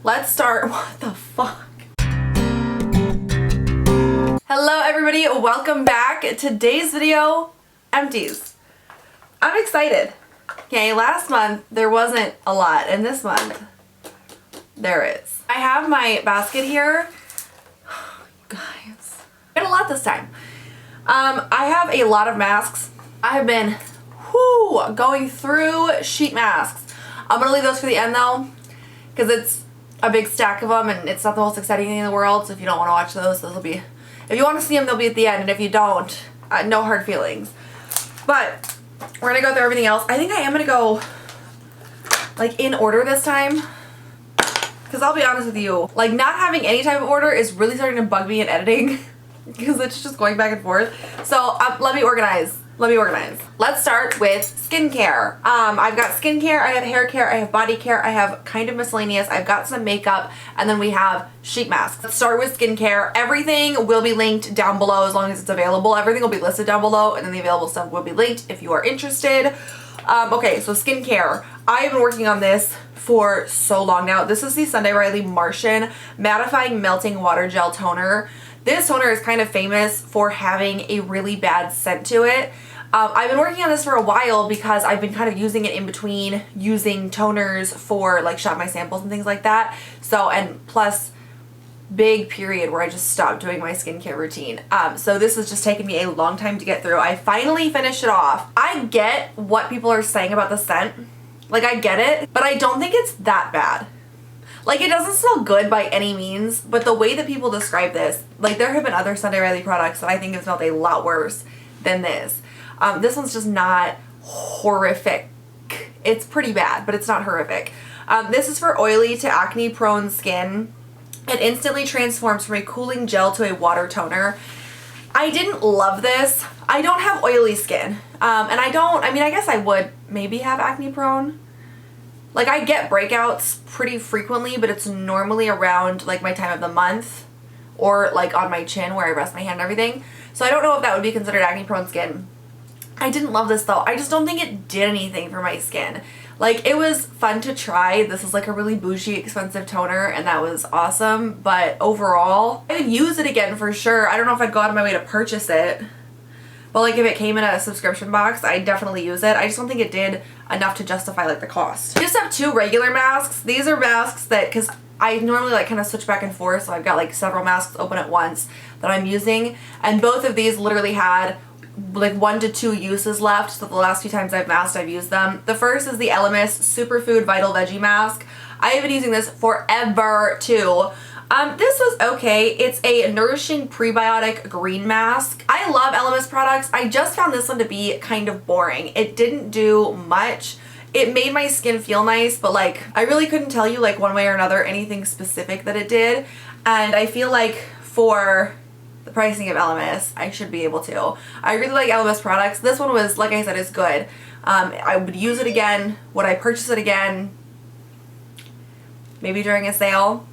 let's start. What the fuck? Hello everybody, welcome back. Today's video, Empties. I'm excited. Okay, last month there wasn't a lot, and this month there is. I have my basket here. Guys, I got a lot this time. I have a lot of masks. I have been going through sheet masks. I'm gonna leave those for the end though, because it's a big stack of them and it's not the most exciting thing in the world. So if you don't want to watch those will be, if you want to see them, they'll be at the end, and if you don't, no hard feelings. But we're gonna go through everything else. I think I am gonna go like in order this time, because I'll be honest with you, like not having any type of order is really starting to bug me in editing because it's just going back and forth. So let me organize. Let's start with skincare. I've got skincare, I have hair care, I have body care, I have kind of miscellaneous, I've got some makeup, and then we have sheet masks. Let's start with skincare. Everything will be linked down below as long as it's available. Everything will be listed down below, and then the available stuff will be linked if you are interested. Okay, so skincare. I've been working on this for so long now. This is the Sunday Riley Martian Mattifying Melting Water Gel Toner. This toner is kind of famous for having a really bad scent to it. I've been working on this for a while because I've been kind of using it in between using toners for like shot my samples and things like that. So, and plus big period where I just stopped doing my skincare routine. So this has just taken me a long time to get through. I finally finished it off. I get what people are saying about the scent. Like I get it, but I don't think it's that bad. Like it doesn't smell good by any means, but the way that people describe this, like there have been other Sunday Riley products that I think have smelled a lot worse than this. This one's just not horrific. It's pretty bad, but it's not horrific. This is for oily to acne prone skin. It instantly transforms from a cooling gel to a water toner. I didn't love this. I don't have oily skin. And I mean, I guess I would maybe have acne prone. Like I get breakouts pretty frequently, but it's normally around like my time of the month or like on my chin where I rest my hand and everything. So I don't know if that would be considered acne prone skin. I didn't love this though. I just don't think it did anything for my skin. Like it was fun to try. This is like a really bougie expensive toner and that was awesome. But overall, I would use it again for sure. I don't know if I'd go out of my way to purchase it. But like if it came in a subscription box, I'd definitely use it. I just don't think it did enough to justify like the cost. I just have two regular masks. These are masks that, because I normally like kind of switch back and forth. So I've got like several masks open at once that I'm using. And both of these literally had like 1 to 2 uses left, so the last few times I've masked, I've used them. The first is the Elemis Superfood Vital Veggie Mask. I have been using this forever too. This was okay. It's a nourishing prebiotic green mask. I love Elemis products. I just found this one to be kind of boring. It didn't do much. It made my skin feel nice, but like I really couldn't tell you like one way or another anything specific that it did. And I feel like for the pricing of Elemis, I should be able to. I really like Elemis products. This one was, like I said, is good. I would use it again. Would I purchase it again? Maybe during a sale.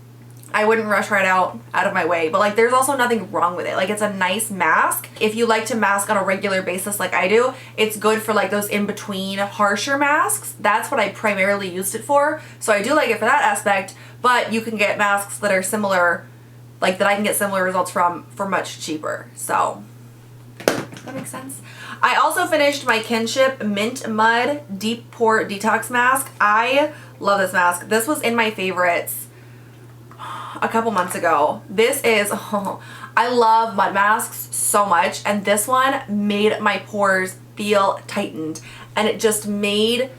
I wouldn't rush right out of my way, but like there's also nothing wrong with it. Like it's a nice mask. If you like to mask on a regular basis like I do, it's good for like those in between harsher masks. That's what I primarily used it for. So I do like it for that aspect, but you can get masks that are similar, like that I can get similar results from for much cheaper. So that makes sense. I also finished my Kinship Mint Mud Deep Pore Detox Mask. I love this mask. This was in my favorites a couple months ago. This is, I love mud masks so much, and this one made my pores feel tightened, and it just made,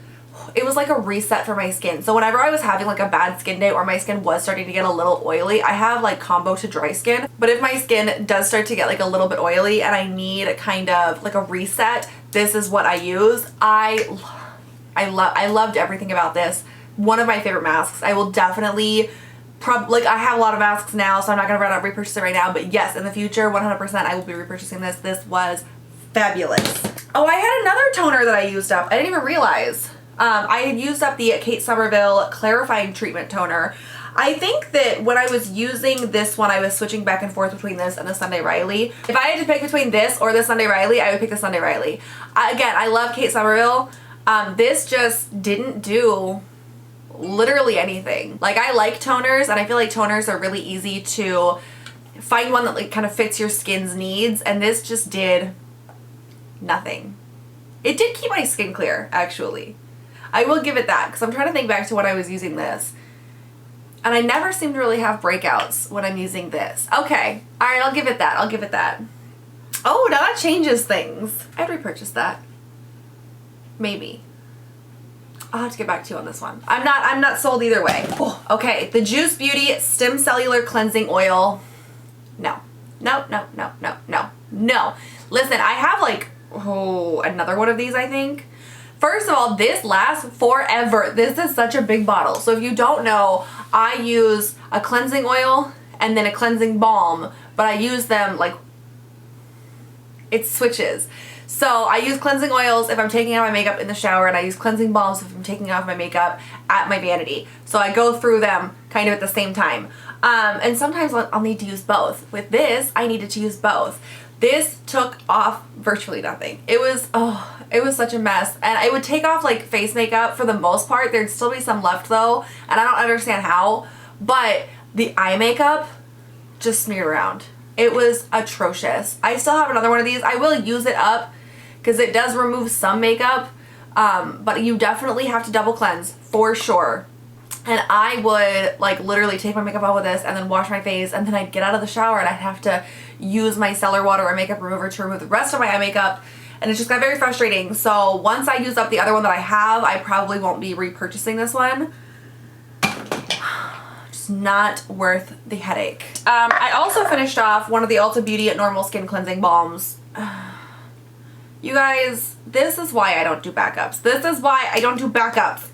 it was like a reset for my skin. So whenever I was having like a bad skin day or my skin was starting to get a little oily, I have like combo to dry skin, but if my skin does start to get like a little bit oily and I need kind of like a reset, this is what I use. I loved everything about this. One of my favorite masks. I will definitely like I have a lot of masks now, so I'm not gonna run out repurchase it right now, but yes, in the future 100% I will be repurchasing this. This was fabulous. Oh, I had another toner that I used up. I didn't even realize. I had used up the Somerville clarifying treatment toner. I think that when I was using this one, I was switching back and forth between this and the Sunday Riley. If I had to pick between this or the Sunday Riley, I would pick the Sunday Riley. Again, I love Somerville. This just didn't do literally anything. Like, I like toners, and I feel like toners are really easy to find one that like kind of fits your skin's needs, and this just did nothing. It did keep my skin clear, actually. I will give it that, because I'm trying to think back to when I was using this. And I never seem to really have breakouts when I'm using this. Okay. Alright, I'll give it that. I'll give it that. Oh, now that changes things. I'd repurchase that. Maybe. I'll have to get back to you on this one. I'm not sold either way. Oh, okay. The Juice Beauty Stem Cellular Cleansing Oil. No. No, no, no, no, no. No. Listen, I have like, another one of these, I think. First of all, this lasts forever. This is such a big bottle. So if you don't know, I use a cleansing oil and then a cleansing balm, but I use them like, it switches. So I use cleansing oils if I'm taking out my makeup in the shower, and I use cleansing balms if I'm taking off my makeup at my vanity. So I go through them kind of at the same time. And sometimes I'll need to use both. With this, I needed to use both. This took off virtually nothing. It was such a mess. And it would take off like face makeup for the most part. There'd still be some left though, and I don't understand how. But the eye makeup just smeared around. It was atrocious. I still have another one of these. I will use it up because it does remove some makeup. But you definitely have to double cleanse for sure. And I would like literally take my makeup off with this and then wash my face, and then I'd get out of the shower and I'd have to use my Cellular water or makeup remover to remove the rest of my eye makeup, and it just got very frustrating. So once I use up the other one that I have, I probably won't be repurchasing this one. Just not worth the headache. I also finished off one of the Ulta Beauty Normal Skin Cleansing Balms. You guys, this is why I don't do backups. This is why I don't do backups.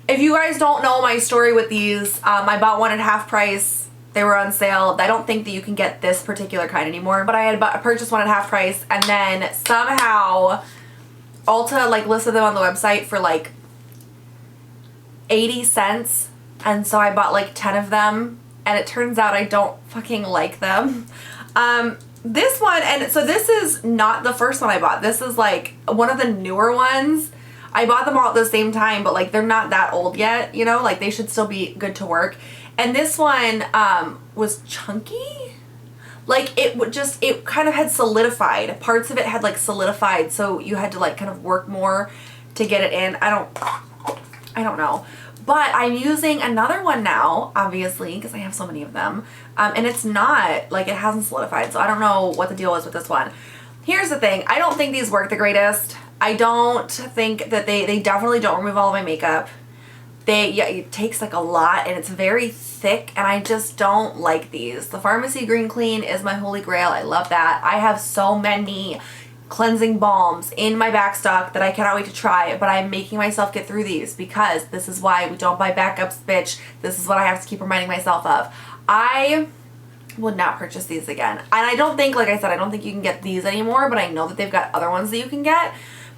If you guys don't know my story with these, I bought one at half price. They were on sale. I don't think that you can get this particular kind anymore, but I had purchased one at half price, and then somehow Ulta like listed them on the website for like 80 cents, and so I bought like 10 of them, and it turns out I don't fucking like them. This one, and so this is not the first one I bought. This is like one of the newer ones. I bought them all at the same time, but like they're not that old yet, you know, like they should still be good to work. And this one was chunky. Like it kind of had solidified. Parts of it had like solidified, so you had to like kind of work more to get it in. I don't know. But I'm using another one now, obviously, because I have so many of them. And it's not, like, it hasn't solidified, so I don't know what the deal is with this one. Here's the thing. I don't think these work the greatest. I don't think that they definitely don't remove all of my makeup. It takes like a lot, and it's very thick, and I just don't like these. The Pharmacy Green Clean is my holy grail. I love that. I have so many cleansing balms in my back stock that I cannot wait to try, but I'm making myself get through these because this is why we don't buy backups, bitch. This is what I have to keep reminding myself of. I would not purchase these again. And I don't think, like I said, I don't think you can get these anymore, but I know that they've got other ones that you can get.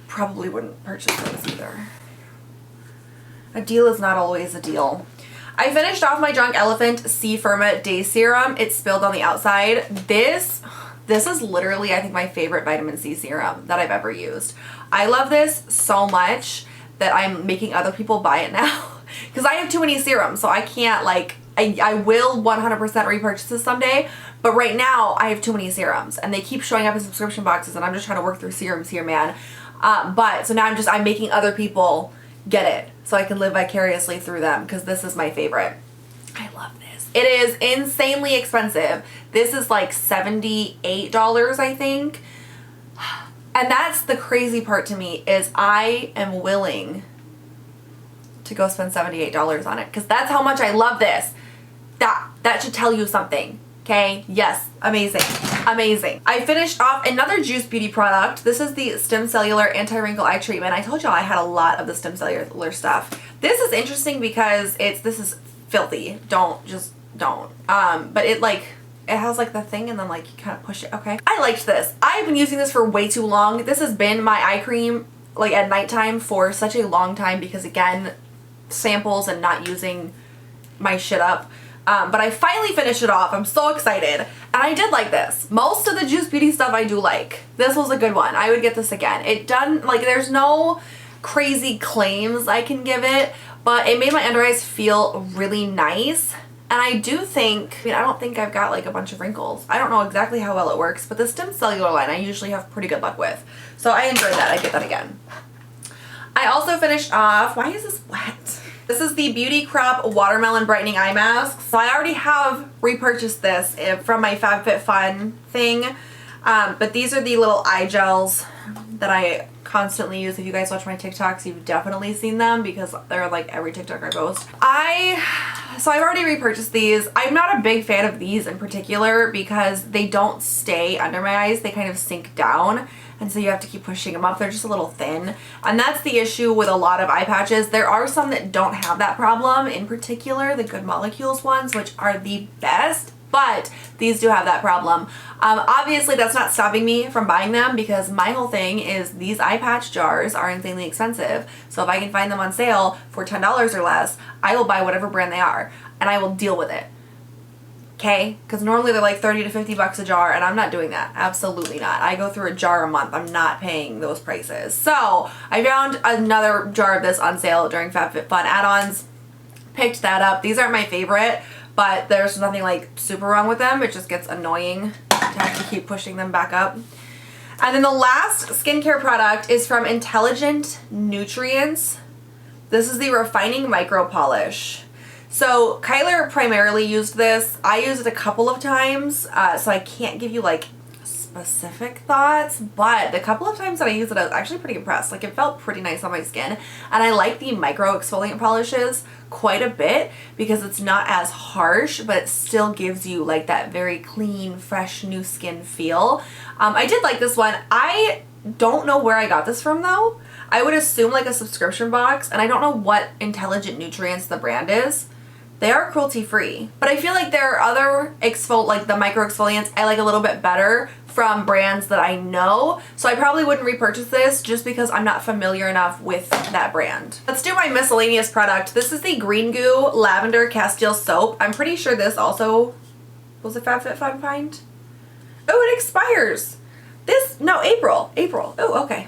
Probably wouldn't purchase those either. A deal is not always a deal. I finished off my Drunk Elephant C-Firma Day Serum. It spilled on the outside. This is literally, I think, my favorite vitamin C serum that I've ever used. I love this so much that I'm making other people buy it now. Because I have too many serums, so I can't, like, I will 100% repurchase this someday, but right now I have too many serums, and they keep showing up in subscription boxes, and I'm just trying to work through serums here, man. But, so now I'm making other people get it, so I can live vicariously through them, because this is my favorite. I love this. It is insanely expensive. This is like $78, I think. And that's the crazy part to me, is I am willing to go spend $78 on it, because that's how much I love this. That should tell you something. Okay, yes, amazing, amazing. I finished off another Juice Beauty product. This is the Stem Cellular Anti-Wrinkle Eye Treatment. I told y'all I had a lot of the Stem Cellular stuff. This is interesting because this is filthy. Don't. But it has like the thing, and then like you kind of push it. Okay, I liked this. I've been using this for way too long. This has been my eye cream like at nighttime for such a long time because, again, samples and not using my shit up. But I finally finished it off. I'm so excited. And I did like this. Most of the Juice Beauty stuff I do like. This was a good one. I would get this again. There's no crazy claims I can give it, but it made my under eyes feel really nice. And I do think, I don't think I've got like a bunch of wrinkles. I don't know exactly how well it works, but the Stem Cellular line I usually have pretty good luck with. So I enjoyed that. I get that again. I also finished off, why is this wet? This is the Beauty Crop Watermelon Brightening Eye Mask. So I already have repurchased this from my FabFitFun thing. But these are the little eye gels that I constantly use. If you guys watch my TikToks, you've definitely seen them because they're like every TikTok I post. So I've already repurchased these. I'm not a big fan of these in particular because they don't stay under my eyes. They kind of sink down. And so you have to keep pushing them up. They're just a little thin. And that's the issue with a lot of eye patches. There are some that don't have that problem, in particular the Good Molecules ones, which are the best, but these do have that problem. Obviously that's not stopping me from buying them because my whole thing is these eye patch jars are insanely expensive. So if I can find them on sale for $10 or less, I will buy whatever brand they are and I will deal with it. Okay, because normally they're like 30 to 50 bucks a jar and I'm not doing that. Absolutely not. I go through a jar a month. I'm not paying those prices. So I found another jar of this on sale during FabFitFun add-ons. Picked that up. These aren't my favorite, but there's nothing like super wrong with them. It just gets annoying to have to keep pushing them back up. And then the last skincare product is from Intelligent Nutrients. This is the Refining Micro Polish. So Kyler primarily used this. I used it a couple of times, so I can't give you like specific thoughts, but the couple of times that I used it, I was actually pretty impressed. Like it felt pretty nice on my skin, and I like the micro exfoliant polishes quite a bit because it's not as harsh, but it still gives you like that very clean, fresh, new skin feel. I did like this one. I don't know where I got this from though. I would assume like a subscription box, and I don't know what Intelligent Nutrients the brand is. They are cruelty free, but I feel like there are other like the micro exfoliants I like a little bit better from brands that I know. So I probably wouldn't repurchase this just because I'm not familiar enough with that brand. Let's do my miscellaneous product. This is the Green Goo Lavender Castile Soap. I'm pretty sure this also was a FabFitFun find. Oh, it expires. April. Oh, okay.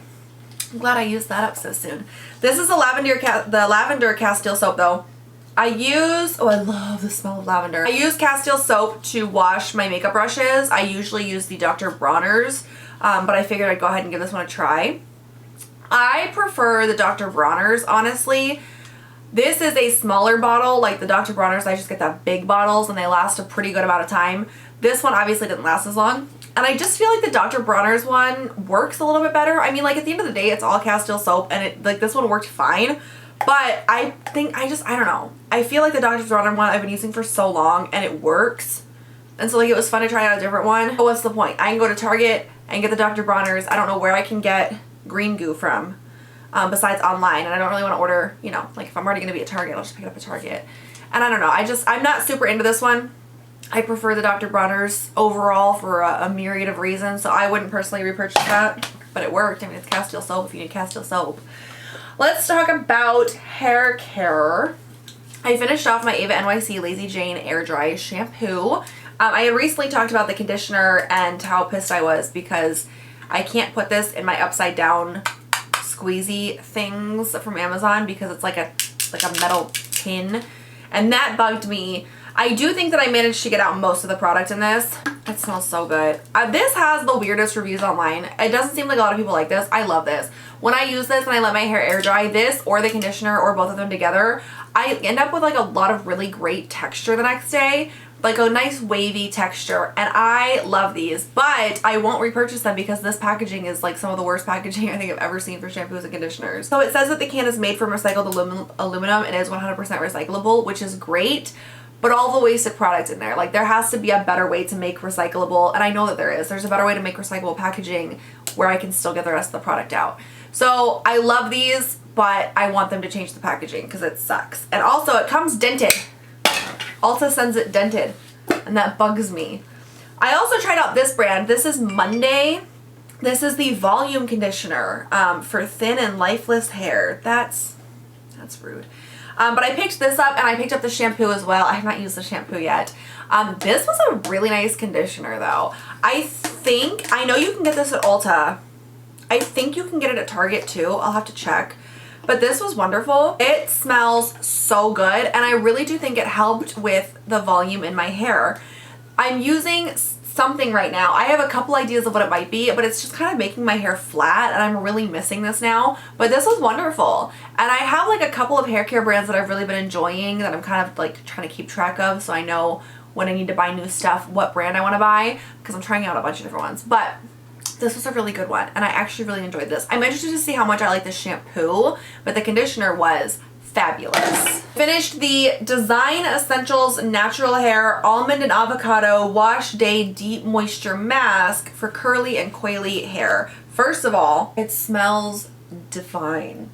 I'm glad I used that up so soon. This is the Lavender Castile Soap though. I love the smell of lavender. I use Castile soap to wash my makeup brushes. I usually use the Dr. Bronner's, but I figured I'd go ahead and give this one a try. I prefer the Dr. Bronner's, honestly. This is a smaller bottle. Like the Dr. Bronner's, I just get that big bottles and they last a pretty good amount of time. This one obviously didn't last as long. And I just feel like the Dr. Bronner's one works a little bit better. I mean, like at the end of the day, it's all Castile soap and this one worked fine. But I think I don't know. I feel like the Dr. Bronner one I've been using for so long and it works. And so like it was fun to try out a different one. But what's the point? I can go to Target and get the Dr. Bronner's. I don't know where I can get Green Goo from besides online. And I don't really want to order, like if I'm already going to be at Target, I'll just pick it up at Target. And I don't know. I'm not super into this one. I prefer the Dr. Bronner's overall for a myriad of reasons. So I wouldn't personally repurchase that. But it worked. I mean, it's Castile soap if you need Castile soap. Let's talk about hair care. I finished off my Ava NYC Lazy Jane Air Dry Shampoo. I had recently talked about the conditioner and how pissed I was because I can't put this in my upside down squeezy things from Amazon because it's like a metal tin, and that bugged me. I do think that I managed to get out most of the product in this. It smells so good. This has the weirdest reviews online. It doesn't seem like a lot of people like this. I love this. When I use this and I let my hair air dry, this or the conditioner or both of them together, I end up with like a lot of really great texture the next day. Like a nice wavy texture, and I love these, but I won't repurchase them because this packaging is like some of the worst packaging I think I've ever seen for shampoos and conditioners. So it says that the can is made from recycled aluminum and is 100% recyclable, which is great. But all the wasted products in there, like there has to be a better way to make recyclable, and I know that there is. There's a better way to make recyclable packaging where I can still get the rest of the product out. So I love these, but I want them to change the packaging because it sucks. And also it comes dented. Ulta sends it dented, and that bugs me. I also tried out this brand. This is Monday. This is the volume conditioner for thin and lifeless hair. That's rude. But I picked this up, and I picked up the shampoo as well. I have not used the shampoo yet. This was a really nice conditioner though. I know you can get this at Ulta. I think you can get it at Target too. I'll have to check. but this was wonderful. It smells so good, and I really do think it helped with the volume in my hair. I'm using something right now. I have a couple ideas of what it might be, but it's just kind of making my hair flat, and I'm really missing this now. But this was wonderful. And I have like a couple of hair care brands that I've really been enjoying that I'm kind of like trying to keep track of, so I know when I need to buy new stuff, what brand I want to buy, because I'm trying out a bunch of different ones. But this was a really good one, and I actually really enjoyed this. I'm interested to see how much I like the shampoo, but the conditioner was fabulous. Finished the Design Essentials Natural Hair Almond and Avocado Wash Day Deep Moisture Mask for curly and coily hair. First of all, it smells divine.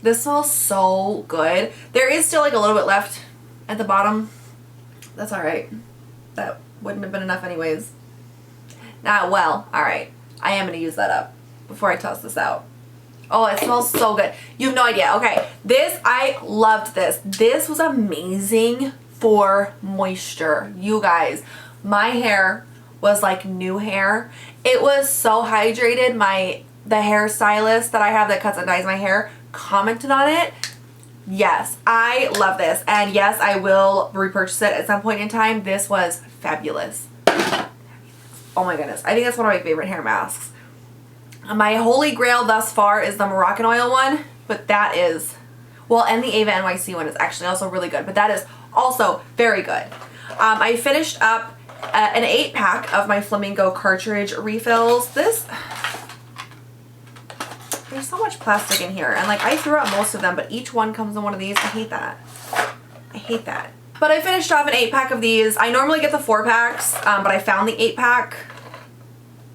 This smells so good. There is still like a little bit left at the bottom. That's all right. That wouldn't have been enough anyways. Well, all right. I am going to use that up before I toss this out. Oh, it smells so good. You have no idea. Okay, this, I loved this. This was amazing for moisture. You guys, my hair was like new hair. It was so hydrated. The hairstylist that I have that cuts and dyes my hair commented on it. Yes, I love this. And yes, I will repurchase it at some point in time. This was fabulous. Oh my goodness. I think that's one of my favorite hair masks. My holy grail thus far is the Moroccan oil one, but that is, well, and the Ava NYC one is actually also really good, but that is also very good. I finished up an 8-pack of my Flamingo cartridge refills. There's so much plastic in here, and like I threw out most of them, but each one comes in one of these. I hate that. I hate that. But I finished off an 8-pack of these. I normally get the 4-packs, but I found the 8-pack.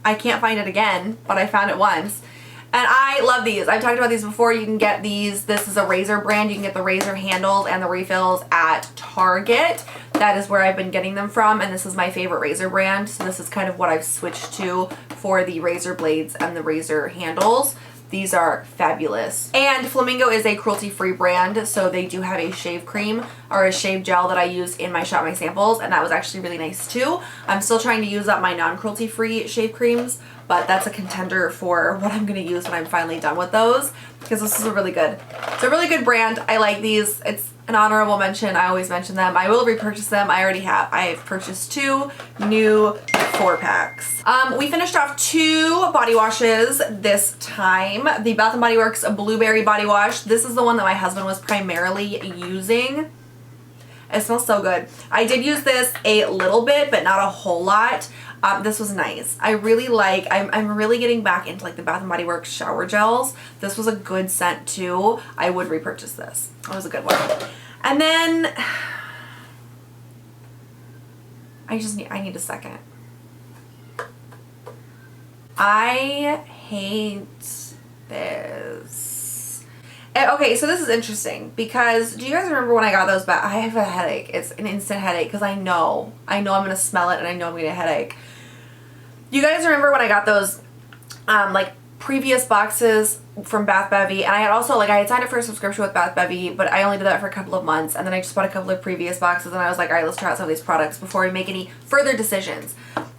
I can't find it again, but I found it once. And I love these. I've talked about these before. You can get these. This is a razor brand. You can get the razor handles and the refills at Target. That is where I've been getting them from, and this is my favorite razor brand. So this is kind of what I've switched to for the razor blades and the razor handles. These are fabulous. And Flamingo is a cruelty-free brand, so they do have a shave cream or a shave gel that I use in my Shop My Samples, and that was actually really nice too. I'm still trying to use up my non-cruelty-free shave creams, but that's a contender for what I'm going to use when I'm finally done with those, because this is a really good, it's a really good brand. I like these. It's an honorable mention. I always mention them. I will repurchase them. I already have. I've purchased 2 new 4-packs. We finished off 2 body washes this time. The Bath & Body Works Blueberry Body Wash. This is the one that my husband was primarily using. It smells so good. I did use this a little bit, but not a whole lot. This was nice. I really like, I'm really getting back into like the Bath & Body Works shower gels. This was a good scent too. I would repurchase this. It was a good one. And then I need a second. I hate this. Okay, so this is interesting because do you guys remember when I got those back? I have a headache. It's an instant headache because I know I'm going to smell it and I know I'm going to get a headache. You guys remember when I got those like previous boxes from Bath Bevy, and I had also, like, I had signed up for a subscription with Bath Bevy, but I only did that for a couple of months, and then I just bought a couple of previous boxes, and I was like, all right, let's try out some of these products before we make any further decisions.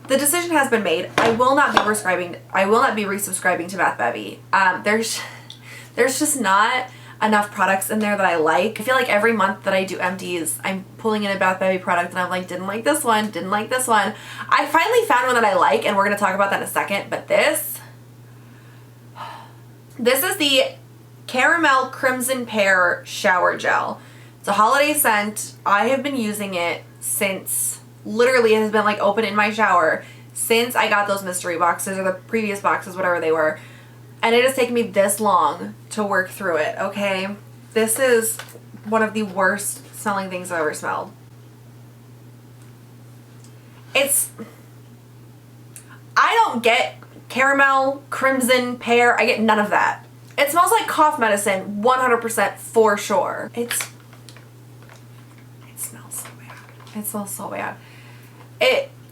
The decision has been made. I will not be resubscribing to Bath Bevy. There's just not enough products in there that I like. I feel like every month that I do Empties, I'm pulling in a Bath Bevy product and I'm like, didn't like this one, didn't like this one. I finally found one that I like, and we're going to talk about that in a second, but this is the Caramel Crimson Pear Shower Gel. It's a holiday scent. I have been using it since, literally it has been like open in my shower since I got those mystery boxes or the previous boxes, whatever they were. And it has taken me this long to work through it, okay? This is one of the worst smelling things I've ever smelled. I don't get caramel, crimson, pear. I get none of that. It smells like cough medicine, 100% for sure. It smells so bad. It smells so bad.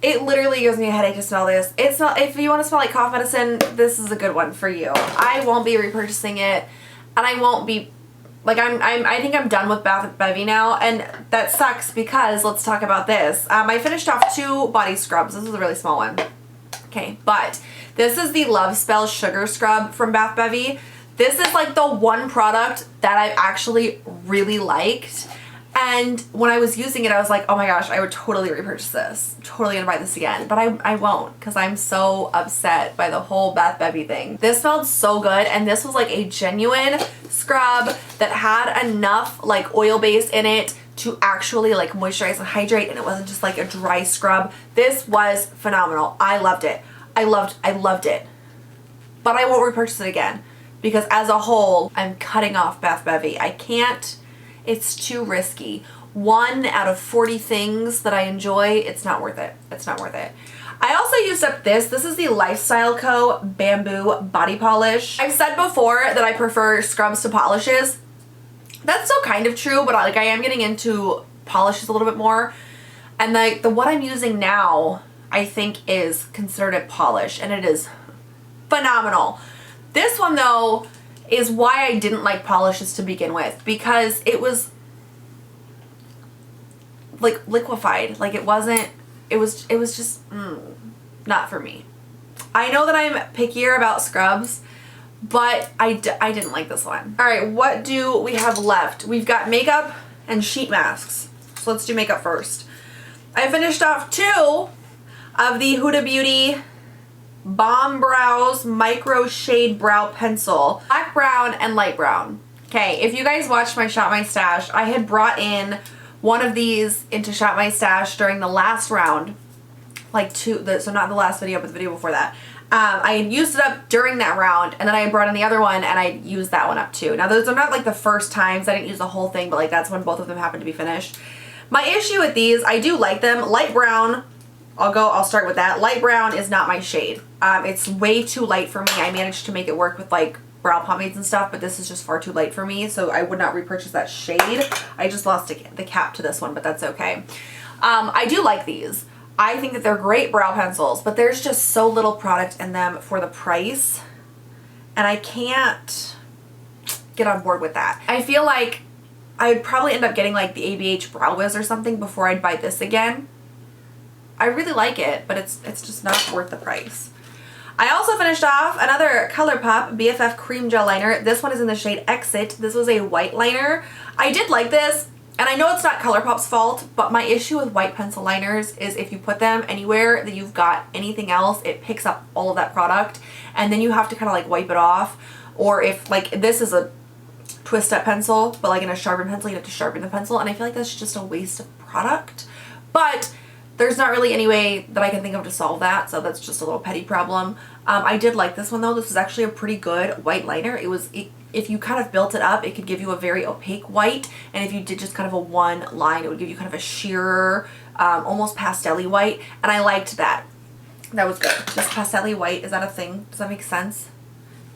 It literally gives me a headache to smell this. If you want to smell like cough medicine, this is a good one for you. I won't be repurchasing it, and I won't be, like, I think I'm done with Bath Bevy now, and that sucks because let's talk about this. I finished off 2 body scrubs. This is a really small one. Okay, but this is the Love Spell Sugar Scrub from Bath Bevy. This is like the one product that I actually really liked. And when I was using it, I was like, oh my gosh, I would totally repurchase this. Totally gonna buy this again. But I won't, because I'm so upset by the whole Bath Bevy thing. This smelled so good, and this was like a genuine scrub that had enough like oil base in it to actually like moisturize and hydrate, and it wasn't just like a dry scrub. This was phenomenal. I loved it. I loved it. But I won't repurchase it again, because as a whole, I'm cutting off Bath Bevy. I can't. It's too risky. 1 out of 40 things that I enjoy, it's not worth it. It's not worth it. I also used up this. This is the Lifestyle Co. Bamboo Body Polish. I've said before that I prefer scrubs to polishes. That's still kind of true, but like I am getting into polishes a little bit more. And like the what I'm using now, I think is considered a polish, and it is phenomenal. This one though is why I didn't like polishes to begin with, because it was like liquefied. Like it was just not for me. I know that I'm pickier about scrubs, but I didn't like this one. All right, what do we have left? We've got makeup and sheet masks. So let's do makeup first. I finished off 2 of the Huda Beauty Balm Brows Micro Shade Brow Pencil. Black brown and light brown. Okay, if you guys watched my Shop My Stash, I had brought in one of these into Shop My Stash during the last round. Like so not the last video, but the video before that. I had used it up during that round, and then I brought in the other one, and I used that one up too. Now those are not like the first times. I didn't use the whole thing, but like that's when both of them happened to be finished. My issue with these, I do like them. Light brown, I'll start with that. Light brown is not my shade. It's way too light for me. I managed to make it work with like brow pomades and stuff, but this is just far too light for me, so I would not repurchase that shade. I just lost the cap to this one, but that's okay. I do like these. I think that they're great brow pencils, but there's just so little product in them for the price, and I can't get on board with that. I feel like I would probably end up getting like the ABH Brow Wiz or something before I'd buy this again. I really like it, but it's just not worth the price. I also finished off another ColourPop BFF Cream Gel Liner. This one is in the shade Exit. This was a white liner. I did like this, and I know it's not ColourPop's fault, but my issue with white pencil liners is if you put them anywhere that you've got anything else, it picks up all of that product, and then you have to kind of like wipe it off. Or if like this is a twist up pencil, but like in a sharpen pencil, you have to sharpen the pencil, and I feel like that's just a waste of product. But there's not really any way that I can think of to solve that, so that's just a little petty problem. I did like this one though. This was actually a pretty good white liner. If you kind of built it up, it could give you a very opaque white, and if you did just kind of a one line, it would give you kind of a sheerer, almost pastel-y white, and I liked that. That was good. Just pastel-y white, is that a thing? Does that make sense?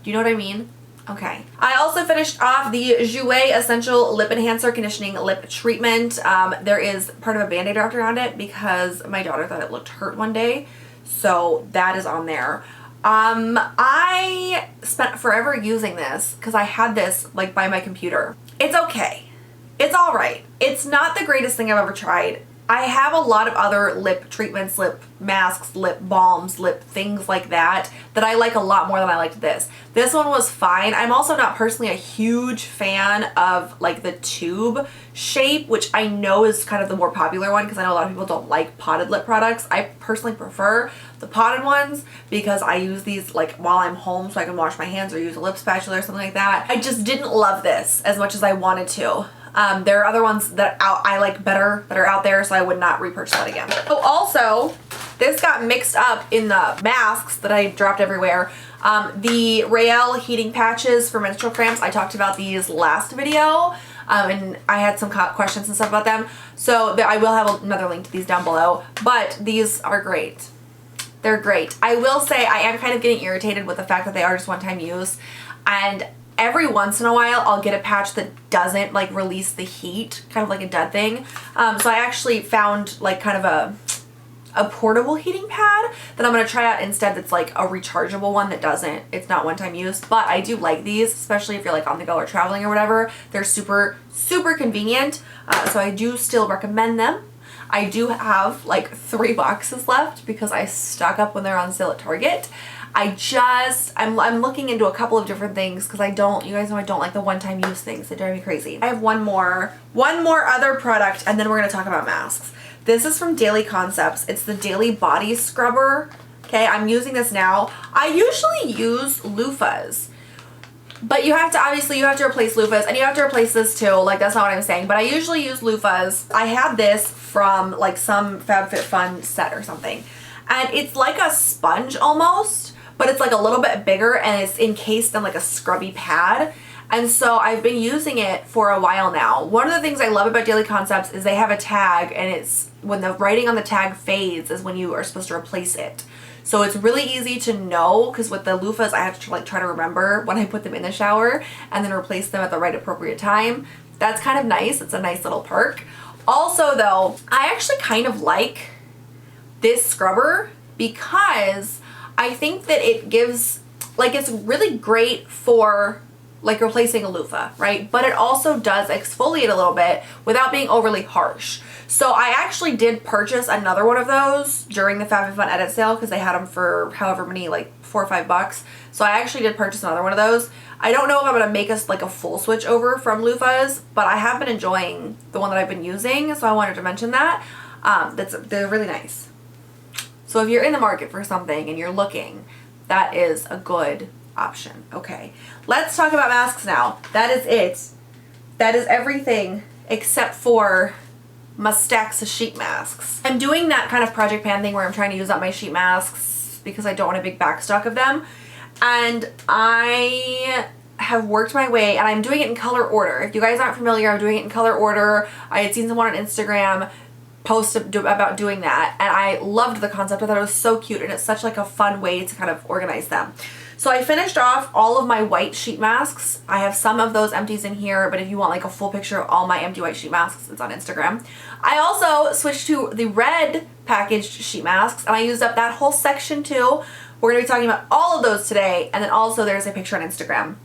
Do you know what I mean? Okay. I also finished off the Jouer Essential Lip Enhancer Conditioning Lip Treatment. There is part of a Band-Aid wrapped around it because my daughter thought it looked hurt one day. So that is on there. I spent forever using this because I had this like by my computer. It's okay. It's alright. It's not the greatest thing I've ever tried. I have a lot of other lip treatments, lip masks, lip balms, lip things like that I like a lot more than I liked this. This one was fine. I'm also not personally a huge fan of like the tube shape, which I know is kind of the more popular one because I know a lot of people don't like potted lip products. I personally prefer the potted ones because I use these like while I'm home so I can wash my hands or use a lip spatula or something like that. I just didn't love this as much as I wanted to. There are other ones that I like better that are out there, so I would not repurchase that again. Oh, also, this got mixed up in the masks that I dropped everywhere. The Rael heating patches for menstrual cramps, I talked about these last video, and I had some questions and stuff about them. So I will have another link to these down below, but these are great. They're great. I will say I am kind of getting irritated with the fact that they are just one-time use, and every once in a while I'll get a patch that doesn't like release the heat, kind of like a dud thing. So I actually found like kind of a portable heating pad that I'm going to try out instead that's like a rechargeable one that doesn't, it's not one-time use. But I do like these, especially if you're like on the go or traveling or whatever. They're super, super convenient. So I do still recommend them. I do have like 3 boxes left because I stock up when they're on sale at Target. I'm looking into a couple of different things because you guys know I don't like the one-time use things. They drive me crazy. I have one more other product, and then we're going to talk about masks. This is from Daily Concepts. It's the Daily Body Scrubber. Okay, I'm using this now. I usually use loofahs, but you have to replace loofahs, and you have to replace this too. Like, that's not what I'm saying, but I usually use loofahs. I had this from like some FabFitFun set or something, and it's like a sponge almost, but it's like a little bit bigger, and it's encased in like a scrubby pad. And so I've been using it for a while now. One of the things I love about Daily Concepts is they have a tag, and it's when the writing on the tag fades is when you are supposed to replace it. So it's really easy to know, because with the loofahs I have to like try to remember when I put them in the shower and then replace them at the right appropriate time. That's kind of nice. It's a nice little perk. Also though, I actually kind of like this scrubber because I think that it gives, like, it's really great for like replacing a loofah, right? But it also does exfoliate a little bit without being overly harsh. So I actually did purchase another one of those during the FabFitFun edit sale because they had them for however many, like $4 or $5. So I actually did purchase another one of those. I don't know if I'm going to make us like a full switch over from loofahs, but I have been enjoying the one that I've been using, so I wanted to mention that. They're really nice. So if you're in the market for something and you're looking, that is a good option. Okay, let's talk about masks now. That is it. That is everything except for my stacks of sheet masks. I'm doing that kind of project pan thing where I'm trying to use up my sheet masks because I don't want a big back stock of them. And I have worked my way, and I'm doing it in color order. If you guys aren't familiar, I'm doing it in color order. I had seen someone on Instagram post about doing that, and I loved the concept. I thought it was so cute, and it's such like a fun way to kind of organize them. So I finished off all of my white sheet masks. I have some of those empties in here, but if you want like a full picture of all my empty white sheet masks, it's on Instagram. I also switched to the red packaged sheet masks, and I used up that whole section too. We're going to be talking about all of those today, and then also there's a picture on Instagram.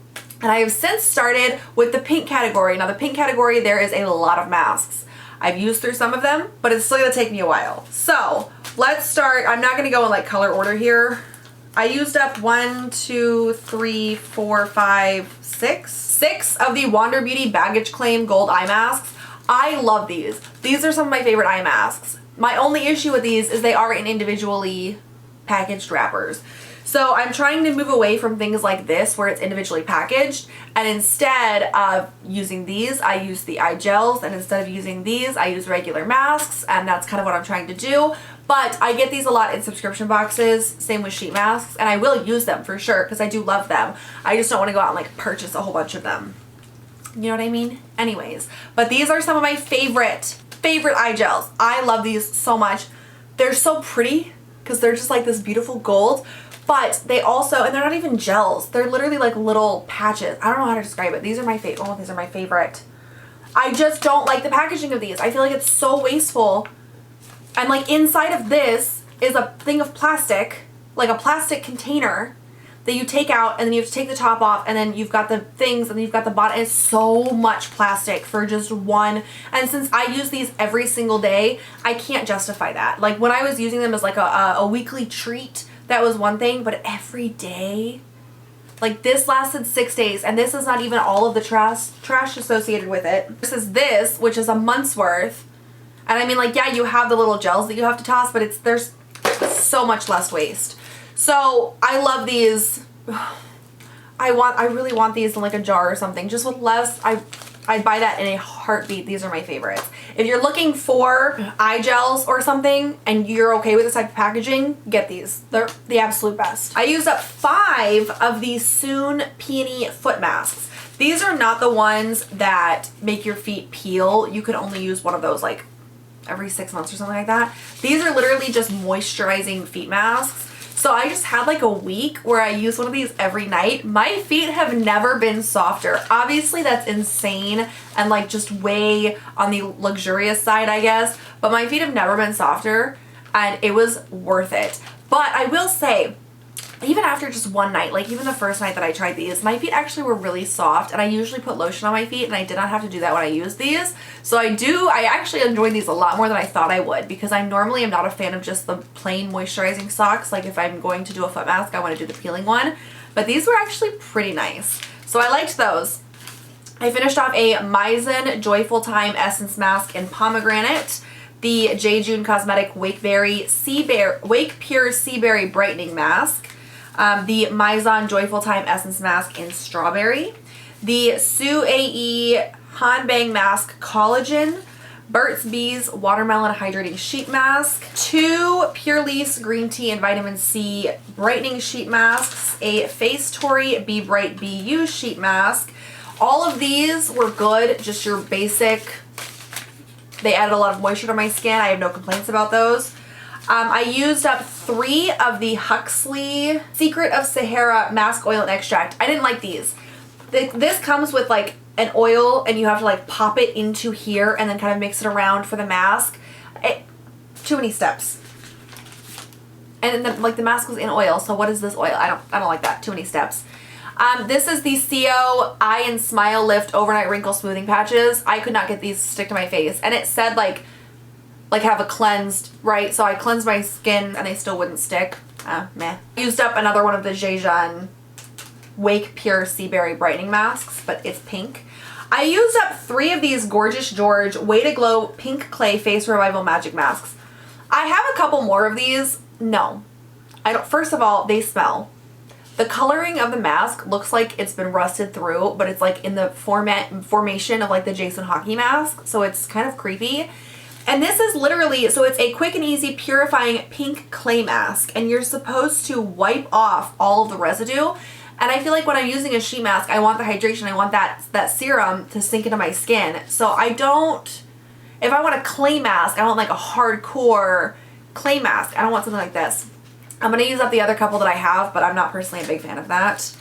And I have since started with the pink category. Now the pink category, there is a lot of masks. I've used through some of them, but it's still going to take me a while. So let's start. I'm not going to go in like color order here. I used up 6 of the Wander Beauty Baggage Claim Gold Eye Masks. I love these. These are some of my favorite eye masks. My only issue with these is they are in individually packaged wrappers. So I'm trying to move away from things like this where it's individually packaged, and instead of using these, I use the eye gels, and instead of using these, I use regular masks, and that's kind of what I'm trying to do. But I get these a lot in subscription boxes, same with sheet masks, and I will use them for sure because I do love them. I just don't want to go out and like purchase a whole bunch of them. You know what I mean? Anyways, but these are some of my favorite eye gels. I love these so much. They're so pretty because they're just like this beautiful gold, but they also, and they're not even gels. They're literally like little patches. I don't know how to describe it. These are my favorite. Oh, these are my favorite. I just don't like the packaging of these. I feel like it's so wasteful. And like inside of this is a thing of plastic, like a plastic container that you take out, and then you have to take the top off, and then you've got the things, and then you've got the bottom. It's so much plastic for just one. And since I use these every single day, I can't justify that. Like when I was using them as like a weekly treat, that was one thing, but every day, like this lasted 6 days, and this is not even all of the trash associated with it. This, which is a month's worth. And I mean, like, yeah, you have the little gels that you have to toss, but there's so much less waste. So I love these. I really want these in like a jar or something, just with less. I'd buy that in a heartbeat. These are my favorites. If you're looking for eye gels or something and you're okay with this type of packaging, get these. They're the absolute best. I used up 5 of these Soon Peony foot masks. These are not the ones that make your feet peel. You can only use one of those like every 6 months or something like that. These are literally just moisturizing feet masks. So I just had like a week where I used one of these every night. My feet have never been softer. Obviously that's insane and like just way on the luxurious side, I guess. But my feet have never been softer, and it was worth it. But I will say, even after just one night, like even the first night that I tried these, my feet actually were really soft, and I usually put lotion on my feet, and I did not have to do that when I used these. So I actually enjoyed these a lot more than I thought I would, because I normally am not a fan of just the plain moisturizing socks. Like if I'm going to do a foot mask, I want to do the peeling one. But these were actually pretty nice. So I liked those. I finished off a Mizzen Joyful Time Essence Mask in Pomegranate, the J. June Cosmetic Wake Pure Sea Berry Brightening Mask, the Mizzen Joyful Time Essence Mask in Strawberry, the Sue A.E. Hanbang Mask Collagen, Burt's Bees Watermelon Hydrating Sheet Mask, 2 Pure Leafs Green Tea and Vitamin C Brightening Sheet Masks, a Face Tory Be Bright BU Sheet Mask. All of these were good, just your basic. They added a lot of moisture to my skin. I have no complaints about those. I used up 3 of the Huxley Secret of Sahara Mask Oil and Extract. I didn't like these. This comes with like an oil, and you have to like pop it into here and then kind of mix it around for the mask. Too many steps. And then like the mask was in oil, so what is this oil? I don't like that. Too many steps. This is the CO Eye and Smile Lift Overnight Wrinkle Smoothing Patches. I could not get these to stick to my face, and it said like have a cleansed, right? So I cleansed my skin and they still wouldn't stick. Meh. I used up another one of the Zhejiang Wake Pure Sea Berry Brightening Masks, but it's pink. I used up 3 of these Gorgeous George Way to Glow Pink Clay Face Revival Magic Masks. I have a couple more of these. No, I don't. First of all, they smell. The coloring of the mask looks like it's been rusted through, but it's like in the formation of like the Jason Hockey mask, so it's kind of creepy. And this is literally, so it's a quick and easy purifying pink clay mask, and you're supposed to wipe off all of the residue. And I feel like when I'm using a sheet mask, I want the hydration, I want that serum to sink into my skin. So I don't, if I want a clay mask, I want like a hardcore clay mask. I don't want something like this. I'm going to use up the other couple that I have, but I'm not personally a big fan of that.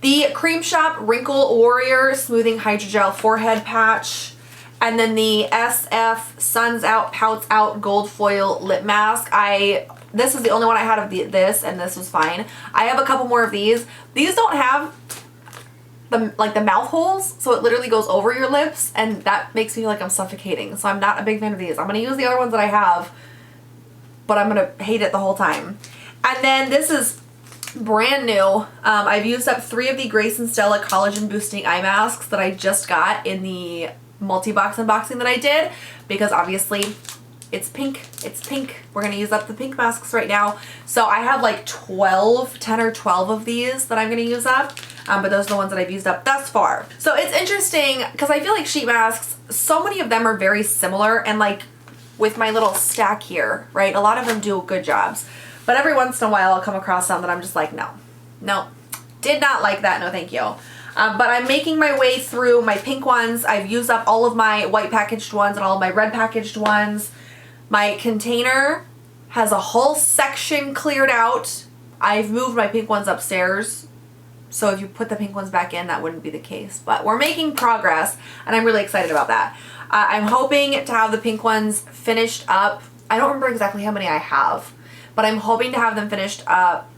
The Cream Shop Wrinkle Warrior Smoothing Hydrogel Forehead Patch. And then the SF Suns Out, Pouts Out Gold Foil Lip Mask. This is the only one I had of this, and this was fine. I have a couple more of these. These don't have the mouth holes, so it literally goes over your lips, and that makes me feel like I'm suffocating. So I'm not a big fan of these. I'm going to use the other ones that I have, but I'm going to hate it the whole time. And then this is brand new. I've used up 3 of the Grace and Stella Collagen Boosting Eye Masks that I just got in the multi-box unboxing that I did, because obviously it's pink. It's pink. We're going to use up the pink masks right now. So I have like 10 or 12 of these that I'm going to use up. But those are the ones that I've used up thus far. So it's interesting because I feel like sheet masks, so many of them are very similar, and like with my little stack here, right? A lot of them do good jobs. But every once in a while I'll come across some that I'm just like, no, did not like that, no thank you. But I'm making my way through my pink ones. I've used up all of my white packaged ones and all of my red packaged ones. My container has a whole section cleared out. I've moved my pink ones upstairs, so if you put the pink ones back in, that wouldn't be the case. But we're making progress, and I'm really excited about that. I'm hoping to have the pink ones finished up. I don't remember exactly how many I have, but I'm hoping to have them finished up.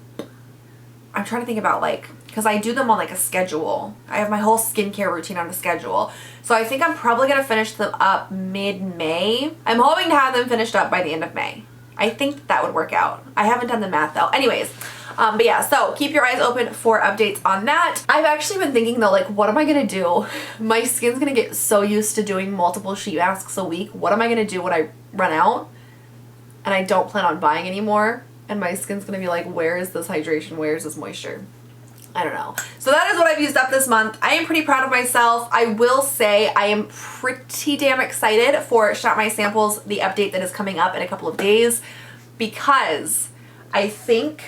I'm trying to think about because I do them on like a schedule. I have my whole skincare routine on a schedule. So I think I'm probably going to finish them up mid-May. I'm hoping to have them finished up by the end of May. I think that would work out. I haven't done the math though. Anyways, but yeah, so keep your eyes open for updates on that. I've actually been thinking though, what am I going to do? My skin's going to get so used to doing multiple sheet masks a week. What am I going to do when I run out and I don't plan on buying anymore? And my skin's going to be like, where is this hydration? Where is this moisture? I don't know. So that is what I've used up this month. I am pretty proud of myself. I will say I am pretty damn excited for Shop My Samples, the update that is coming up in a couple of days, because I think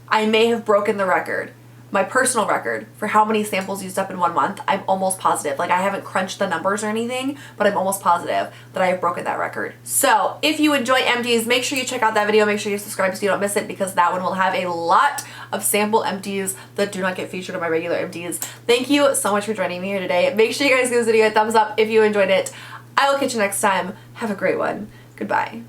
I may have broken the record, my personal record, for how many samples used up in 1 month. I'm almost positive. I haven't crunched the numbers or anything, but I'm almost positive that I have broken that record. So if you enjoy Empties, make sure you check out that video. Make sure you subscribe so you don't miss it, because that one will have a lot of sample empties that do not get featured in my regular empties. Thank you so much for joining me here today. Make sure you guys give this video a thumbs up if you enjoyed it. I will catch you next time. Have a great one. Goodbye.